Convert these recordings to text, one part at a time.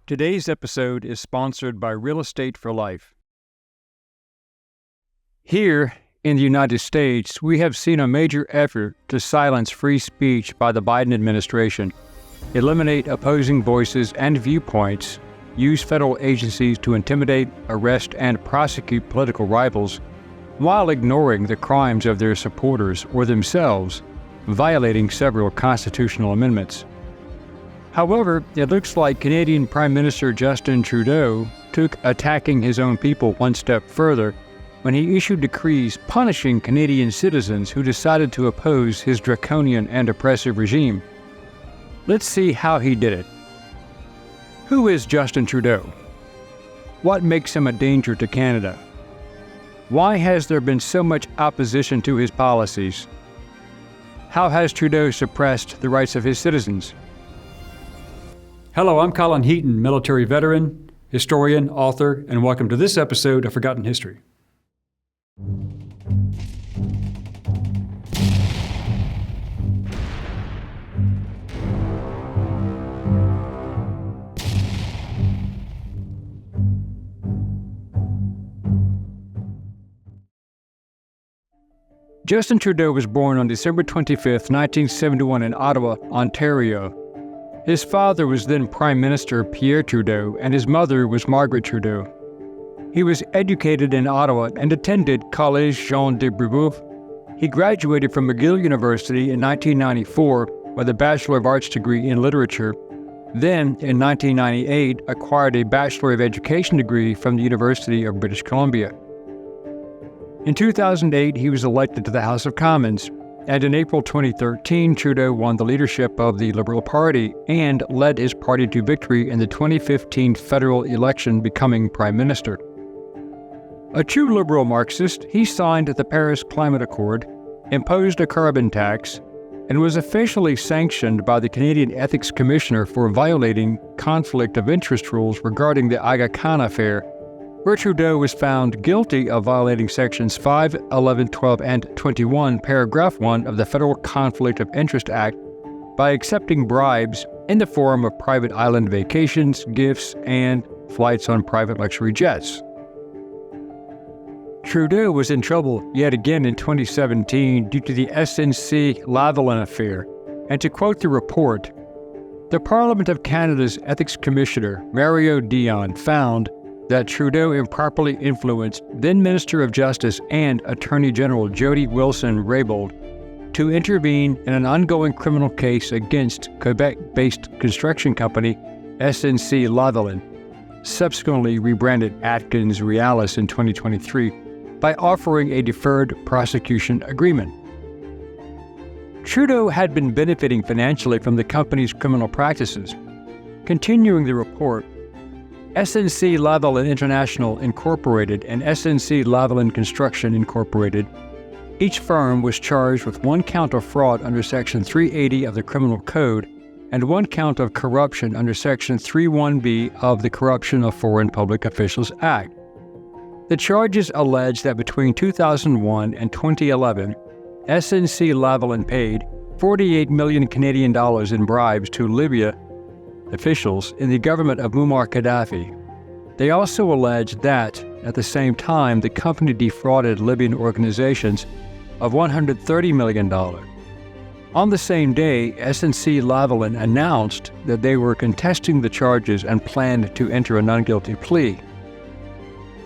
Today's episode is sponsored by Real Estate for Life. Here in the United States, we have seen a major effort to silence free speech by the Biden administration, eliminate opposing voices and viewpoints, use federal agencies to intimidate, arrest, and prosecute political rivals, while ignoring the crimes of their supporters or themselves, violating several constitutional amendments. However, it looks like Canadian Prime Minister Justin Trudeau took attacking his own people one step further when he issued decrees punishing Canadian citizens who decided to oppose his draconian and oppressive regime. Let's see how he did it. Who is Justin Trudeau? What makes him a danger to Canada? Why has there been so much opposition to his policies? How has Trudeau suppressed the rights of his citizens? Hello, I'm Colin Heaton, military veteran, historian, author, and welcome to this episode of Forgotten History. Justin Trudeau was born on December 25, 1971 in Ottawa, Ontario. His father was then Prime Minister Pierre Trudeau, and his mother was Margaret Trudeau. He was educated in Ottawa and attended Collège Jean de Brébeuf. He graduated from McGill University in 1994 with a Bachelor of Arts degree in Literature. Then, in 1998, acquired a Bachelor of Education degree from the University of British Columbia. In 2008, he was elected to the House of Commons, and in April 2013, Trudeau won the leadership of the Liberal Party and led his party to victory in the 2015 federal election, becoming Prime Minister. A true liberal Marxist, he signed the Paris Climate Accord, imposed a carbon tax, and was officially sanctioned by the Canadian Ethics Commissioner for violating conflict of interest rules regarding the Aga Khan affair, where Trudeau was found guilty of violating Sections 5, 11, 12, and 21, Paragraph 1 of the Federal Conflict of Interest Act by accepting bribes in the form of private island vacations, gifts, and flights on private luxury jets. Trudeau was in trouble yet again in 2017 due to the SNC-Lavalin affair, and to quote the report, the Parliament of Canada's Ethics Commissioner, Mario Dion, found that Trudeau improperly influenced then Minister of Justice and Attorney General Jody Wilson-Raybould to intervene in an ongoing criminal case against Quebec-based construction company SNC-Lavalin, subsequently rebranded Atkins Realis in 2023, by offering a deferred prosecution agreement. Trudeau had been benefiting financially from the company's criminal practices. Continuing the report, SNC-Lavalin International Incorporated and SNC-Lavalin Construction Incorporated, each firm was charged with one count of fraud under Section 380 of the Criminal Code and one count of corruption under Section 31B of the Corruption of Foreign Public Officials Act. The charges allege that between 2001 and 2011, SNC-Lavalin paid 48 million Canadian dollars in bribes to Libya officials in the government of Muammar Gaddafi. They also allege that, at the same time, the company defrauded Libyan organizations of $130 million. On the same day, SNC-Lavalin announced that they were contesting the charges and planned to enter a non-guilty plea.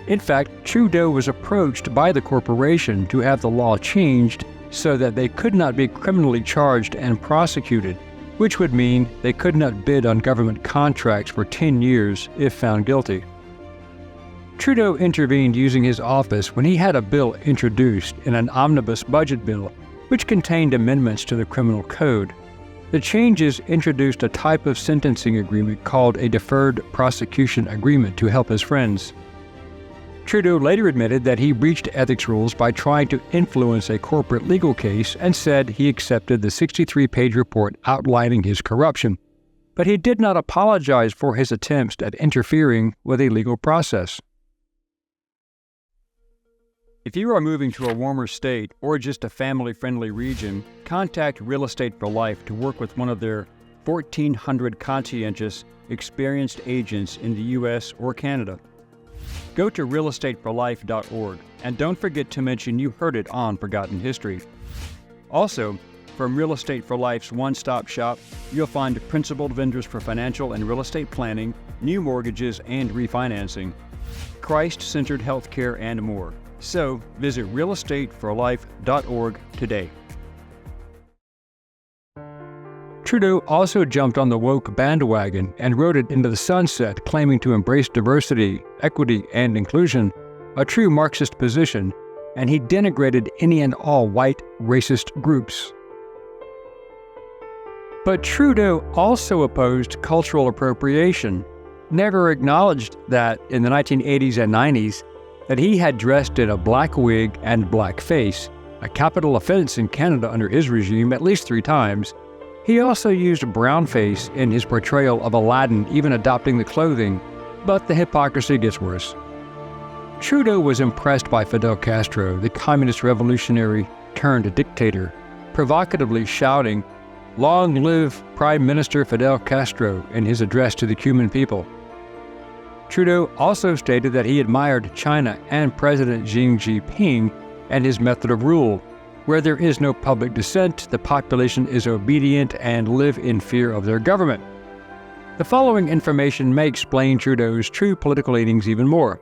In fact, Trudeau was approached by the corporation to have the law changed so that they could not be criminally charged and prosecuted, which would mean they could not bid on government contracts for 10 years if found guilty. Trudeau intervened using his office when he had a bill introduced in an omnibus budget bill, which contained amendments to the criminal code. The changes introduced a type of sentencing agreement called a deferred prosecution agreement to help his friends. Trudeau later admitted that he breached ethics rules by trying to influence a corporate legal case and said he accepted the 63-page report outlining his corruption, but he did not apologize for his attempts at interfering with a legal process. If you are moving to a warmer state or just a family-friendly region, contact Real Estate for Life to work with one of their 1,400 conscientious experienced agents in the U.S. or Canada. Go to realestateforlife.org and don't forget to mention you heard it on Forgotten History. Also, from Real Estate for Life's one-stop shop, you'll find principled vendors for financial and real estate planning, new mortgages and refinancing, Christ-centered healthcare, and more. So visit realestateforlife.org today. Trudeau also jumped on the woke bandwagon and rode it into the sunset, claiming to embrace diversity, equity, and inclusion, a true Marxist position, and he denigrated any and all white racist groups. But Trudeau also opposed cultural appropriation, never acknowledged that in the 1980s and 90s that he had dressed in a black wig and blackface, a capital offense in Canada under his regime at least 3 times. He also used brownface in his portrayal of Aladdin, even adopting the clothing, but the hypocrisy gets worse. Trudeau was impressed by Fidel Castro, the communist revolutionary turned dictator, provocatively shouting, "Long live Prime Minister Fidel Castro," in his address to the Cuban people. Trudeau also stated that he admired China and President Xi Jinping and his method of rule. Where there is no public dissent, the population is obedient and live in fear of their government. The following information may explain Trudeau's true political leanings even more.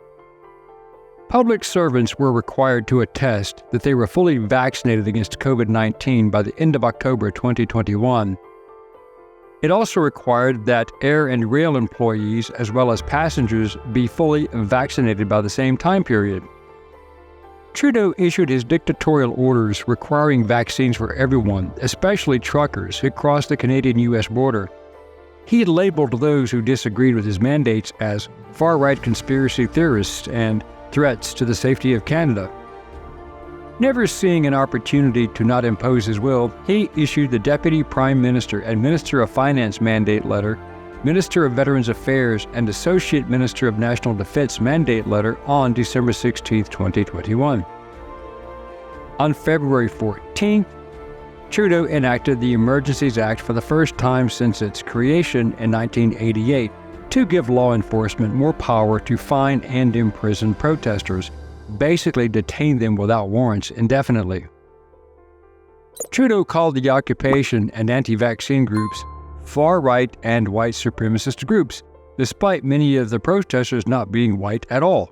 Public servants were required to attest that they were fully vaccinated against COVID-19 by the end of October 2021. It also required that air and rail employees, as well as passengers, be fully vaccinated by the same time period. Trudeau issued his dictatorial orders requiring vaccines for everyone, especially truckers who crossed the Canadian-U.S. border. He had labeled those who disagreed with his mandates as far-right conspiracy theorists and threats to the safety of Canada. Never seeing an opportunity to not impose his will, he issued the Deputy Prime Minister and Minister of Finance mandate letter, Minister of Veterans Affairs, and Associate Minister of National Defense mandate letter on December 16, 2021. On February 14th, Trudeau enacted the Emergencies Act for the first time since its creation in 1988 to give law enforcement more power to fine and imprison protesters, basically detain them without warrants indefinitely. Trudeau called the occupation and anti-vaccine groups far-right and white supremacist groups, despite many of the protesters not being white at all.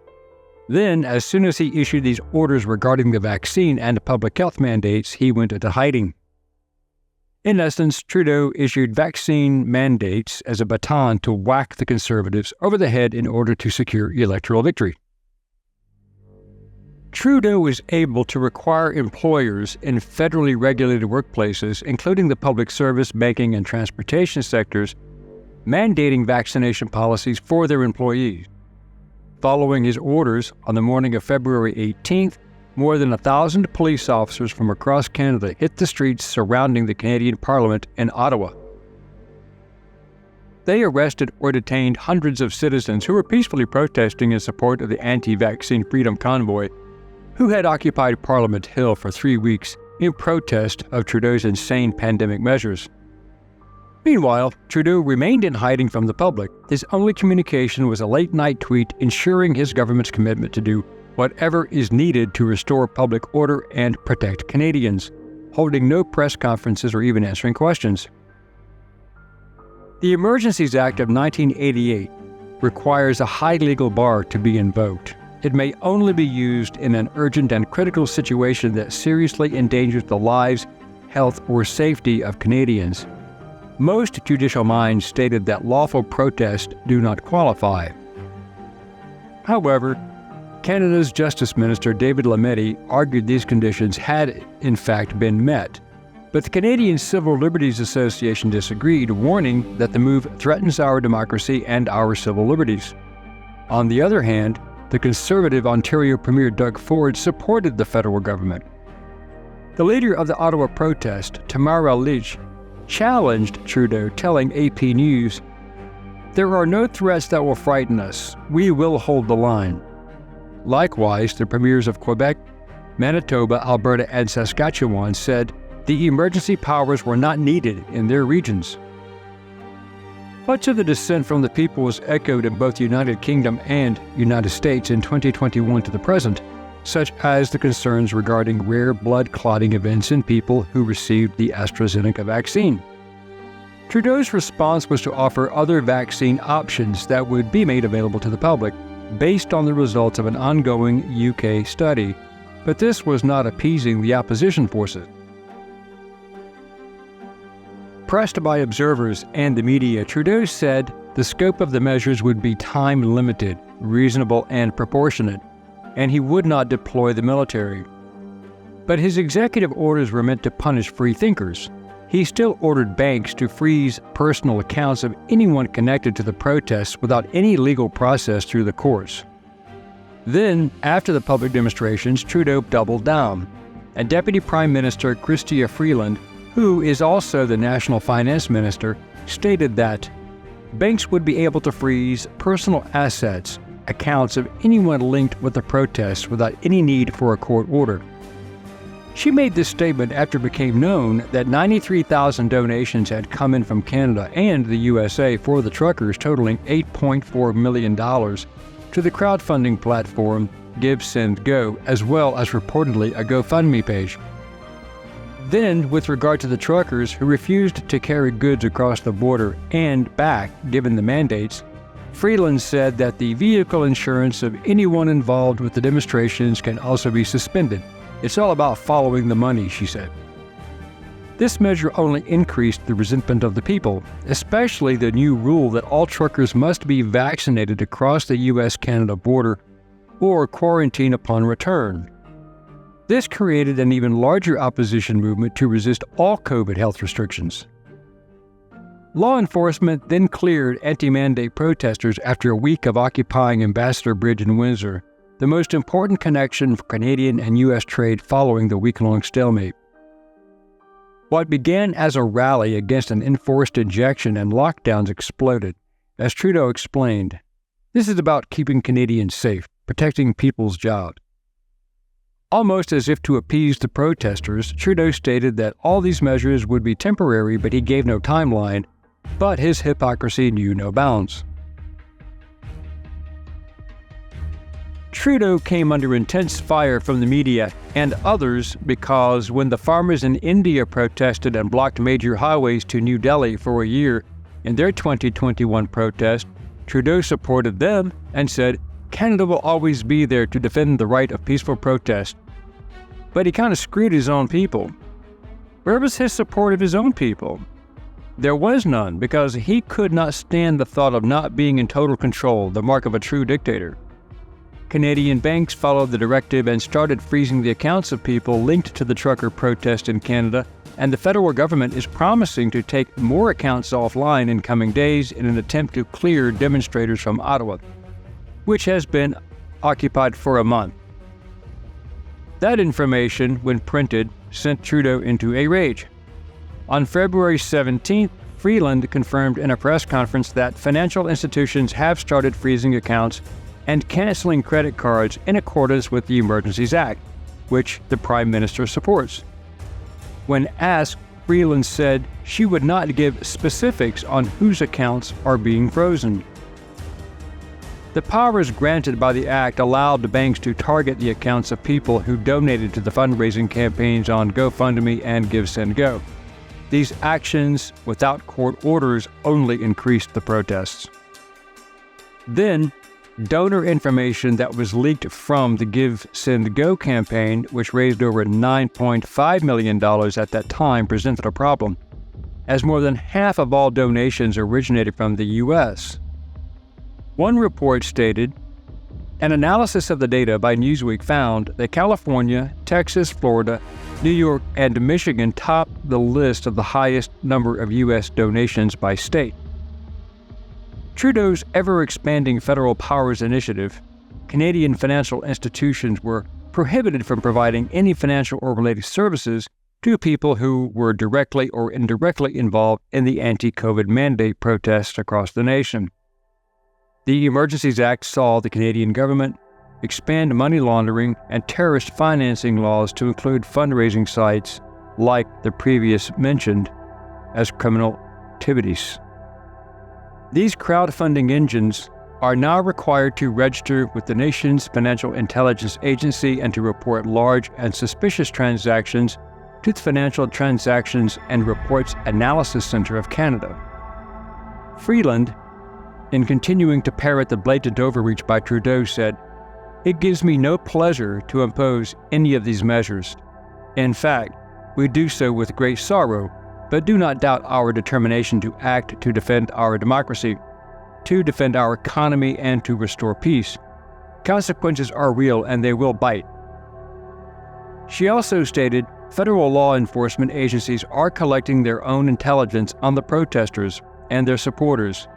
Then, as soon as he issued these orders regarding the vaccine and public health mandates, he went into hiding. In essence, Trudeau issued vaccine mandates as a baton to whack the Conservatives over the head in order to secure electoral victory. Trudeau was able to require employers in federally regulated workplaces, including the public service, banking, and transportation sectors, mandating vaccination policies for their employees. Following his orders, on the morning of February 18th, more than 1,000 police officers from across Canada hit the streets surrounding the Canadian Parliament in Ottawa. They arrested or detained hundreds of citizens who were peacefully protesting in support of the anti-vaccine Freedom Convoy, who had occupied Parliament Hill for 3 weeks in protest of Trudeau's insane pandemic measures. Meanwhile, Trudeau remained in hiding from the public. His only communication was a late-night tweet ensuring his government's commitment to do whatever is needed to restore public order and protect Canadians, holding no press conferences or even answering questions. The Emergencies Act of 1988 requires a high legal bar to be invoked. It may only be used in an urgent and critical situation that seriously endangers the lives, health, or safety of Canadians. Most judicial minds stated that lawful protests do not qualify. However, Canada's Justice Minister David Lametti argued these conditions had, in fact, been met. But the Canadian Civil Liberties Association disagreed, warning that the move threatens our democracy and our civil liberties. On the other hand, the Conservative Ontario Premier Doug Ford supported the federal government. The leader of the Ottawa protest, Tamara Lich, challenged Trudeau, telling AP News, "There are no threats that will frighten us. We will hold the line." Likewise, the premiers of Quebec, Manitoba, Alberta, and Saskatchewan said the emergency powers were not needed in their regions. Much of the dissent from the people was echoed in both the United Kingdom and United States in 2021 to the present, such as the concerns regarding rare blood clotting events in people who received the AstraZeneca vaccine. Trudeau's response was to offer other vaccine options that would be made available to the public, based on the results of an ongoing UK study, but this was not appeasing the opposition forces. Pressed by observers and the media, Trudeau said the scope of the measures would be time-limited, reasonable, and proportionate, and he would not deploy the military. But his executive orders were meant to punish free thinkers. He still ordered banks to freeze personal accounts of anyone connected to the protests without any legal process through the courts. Then, after the public demonstrations, Trudeau doubled down, and Deputy Prime Minister Chrystia Freeland, who is also the National Finance Minister, stated that banks would be able to freeze personal assets, accounts of anyone linked with the protests without any need for a court order. She made this statement after it became known that 93,000 donations had come in from Canada and the USA for the truckers, totaling $8.4 million, to the crowdfunding platform Give, Send, Go, as well as reportedly a GoFundMe page. Then, with regard to the truckers who refused to carry goods across the border and back given the mandates, Freeland said that the vehicle insurance of anyone involved with the demonstrations can also be suspended. It's all about following the money, she said. This measure only increased the resentment of the people, especially the new rule that all truckers must be vaccinated across the U.S.-Canada border or quarantine upon return. This created an even larger opposition movement to resist all COVID health restrictions. Law enforcement then cleared anti-mandate protesters after a week of occupying Ambassador Bridge in Windsor, the most important connection for Canadian and U.S. trade following the week-long stalemate. What began as a rally against an enforced injection and lockdowns exploded. As Trudeau explained, this is about keeping Canadians safe, protecting people's jobs. Almost as if to appease the protesters, Trudeau stated that all these measures would be temporary, but he gave no timeline, but his hypocrisy knew no bounds. Trudeau came under intense fire from the media and others because when the farmers in India protested and blocked major highways to New Delhi for a year in their 2021 protest, Trudeau supported them and said, Canada will always be there to defend the right of peaceful protest. But he kind of screwed his own people. Where was his support of his own people? There was none, because he could not stand the thought of not being in total control, the mark of a true dictator. Canadian banks followed the directive and started freezing the accounts of people linked to the trucker protest in Canada, and the federal government is promising to take more accounts offline in coming days in an attempt to clear demonstrators from Ottawa, which has been occupied for a month. That information, when printed, sent Trudeau into a rage. On February 17th, Freeland confirmed in a press conference that financial institutions have started freezing accounts and canceling credit cards in accordance with the Emergencies Act, which the Prime Minister supports. When asked, Freeland said she would not give specifics on whose accounts are being frozen. The powers granted by the Act allowed the banks to target the accounts of people who donated to the fundraising campaigns on GoFundMe and Give, Send, Go. These actions, without court orders, only increased the protests. Then, donor information that was leaked from the Give, Send, Go campaign, which raised over $9.5 million at that time, presented a problem, as more than half of all donations originated from the U.S. One report stated, an analysis of the data by Newsweek found that California, Texas, Florida, New York, and Michigan topped the list of the highest number of U.S. donations by state. Trudeau's ever-expanding federal powers initiative, Canadian financial institutions were prohibited from providing any financial or related services to people who were directly or indirectly involved in the anti-COVID mandate protests across the nation. The Emergencies Act saw the Canadian government expand money laundering and terrorist financing laws to include fundraising sites like the previous mentioned as criminal activities. These crowdfunding engines are now required to register with the nation's Financial Intelligence Agency and to report large and suspicious transactions to the Financial Transactions and Reports Analysis Center of Canada. Freeland, in continuing to parrot the blatant overreach by Trudeau, said, "It gives me no pleasure to impose any of these measures. In fact, we do so with great sorrow, but do not doubt our determination to act to defend our democracy, to defend our economy, and to restore peace. Consequences are real and they will bite." She also stated federal law enforcement agencies are collecting their own intelligence on the protesters and their supporters,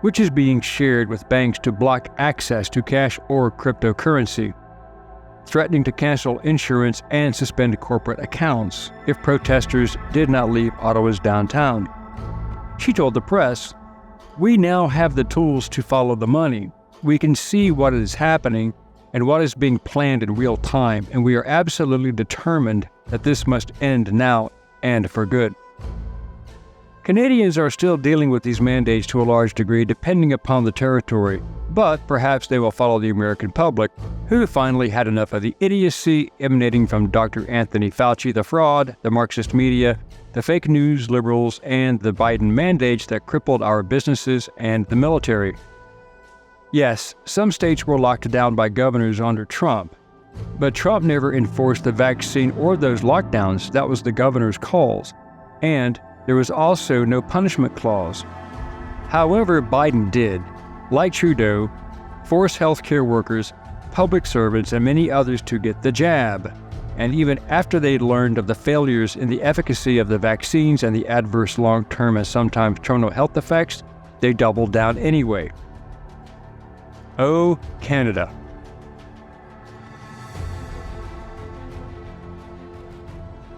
which is being shared with banks to block access to cash or cryptocurrency, threatening to cancel insurance and suspend corporate accounts if protesters did not leave Ottawa's downtown. She told the press, "We now have the tools to follow the money. We can see what is happening and what is being planned in real time, and we are absolutely determined that this must end now and for good." Canadians are still dealing with these mandates to a large degree, depending upon the territory, but perhaps they will follow the American public, who finally had enough of the idiocy emanating from Dr. Anthony Fauci, the fraud, the Marxist media, the fake news liberals, and the Biden mandates that crippled our businesses and the military. Yes, some states were locked down by governors under Trump, but Trump never enforced the vaccine or those lockdowns. That was the governor's calls. And there was also no punishment clause. However, Biden did, like Trudeau, force healthcare workers, public servants, and many others to get the jab. And even after they learned of the failures in the efficacy of the vaccines and the adverse long-term and sometimes terminal health effects, they doubled down anyway. Oh, Canada.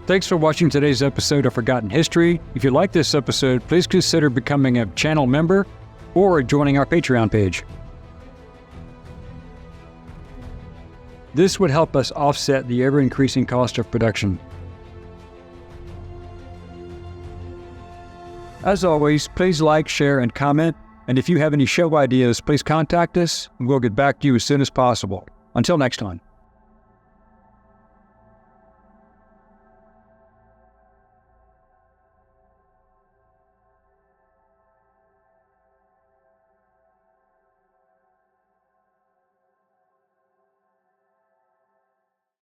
Thanks for watching today's episode of Forgotten History. If you like this episode, please consider becoming a channel member or joining our Patreon page. This would help us offset the ever-increasing cost of production. As always, please like, share, and comment. And if you have any show ideas, please contact us, and we'll get back to you as soon as possible. Until next time.